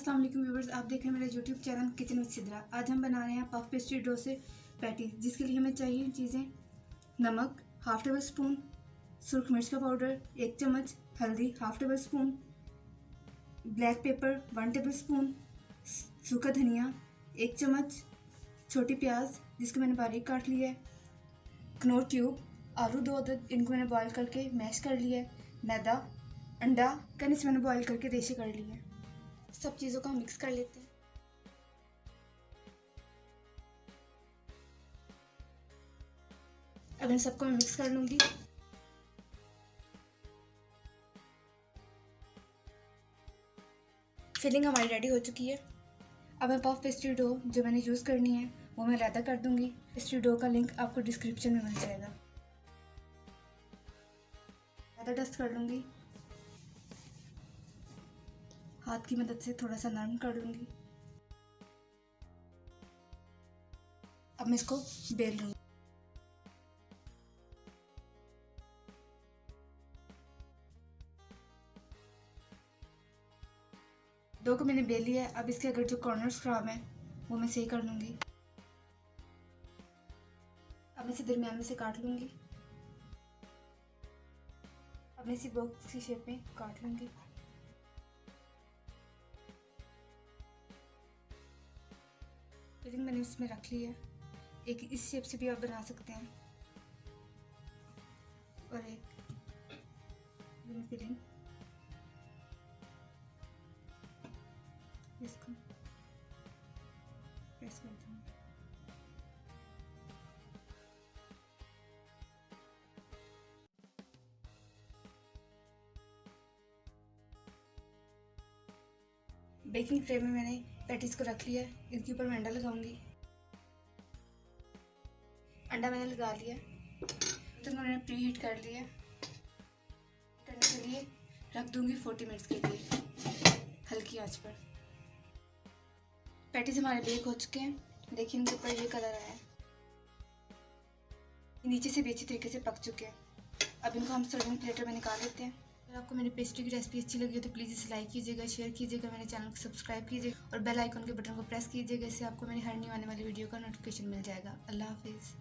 अस्सलाम वालेकुम व्यूवर्स, आप देख रहे हैं मेरा YouTube channel kitchen with Sidra. आज हम बना रहे हैं पफ पेस्ट्री डो से पैटीज, जिसके लिए हमें चाहिए चीज़ें: नमक हाफ टेबल स्पून, सुरख मिर्च का पाउडर 1 चम्मच, हल्दी half table spoon, black pepper 1 table spoon, सूखा धनिया 1 चम्मच, छोटी प्याज जिसको मैंने बारीक काट लिया है, कनौर क्यूब, आलू 2 अदद, इनको मैंने बॉईल करके मैश कर लिया है, मैदा, अंडा कने से मैंने बॉईल करके रेशे कर लिए हैं। सब चीज़ों को हम मिक्स कर लेते हैं। अब इन सबको मैं मिक्स कर लूँगी। फिलिंग हमारी रेडी हो चुकी है। अब मैं पफ पेस्ट्री डो जो मैंने यूज़ करनी है वो मैं अलग कर दूँगी। पेस्ट्री डो का लिंक आपको डिस्क्रिप्शन में मिल जाएगा। मैदा डस्ट कर लूँगी, हाथ की मदद से थोड़ा सा नरम कर लूँगी। अब मैं इसको बेल लूँगी। डो को मैंने बेल लिया है। अब इसके अगर जो कॉर्नर्स खराब हैं वो मैं सही कर लूँगी। अब मैं इसे दरमियान में से काट लूँगी। अब मैं इसी बॉक्स की शेप में काट लूँगी। फिलिंग मैंने इसमें रख ली है। एक इस शेप से भी आप बना सकते हैं और एक फिलिंग इसको प्रेस कर दूँगी। बेकिंग ट्रे में मैंने पैटीज को रख लिया है। इनके ऊपर मैं अंडा लगाऊंगी। अंडा मैंने लगा लिया तो मैंने प्री हीट कर लिया। करने के लिए रख दूंगी 40 मिनट्स के लिए हल्की आंच पर। पैटीज हमारे बेक हो चुके हैं। देखिए इनके ऊपर ये कलर आया है। नीचे से भी अच्छी तरीके से पक चुके हैं। अब इनको हम सर्विंग प्लेटर में निकाल लेते हैं। अगर आपको मेरी पेस्ट्री की रेसिपी अच्छी लगी हो तो प्लीज़ इसे लाइक कीजिएगा, शेयर कीजिएगा, मेरे चैनल को सब्सक्राइब कीजिएगा और बेल आइकन के बटन को प्रेस कीजिएगा। इससे आपको मेरी हर न्यू आने वाली वीडियो का नोटिफिकेशन मिल जाएगा। अल्लाह हाफिज़।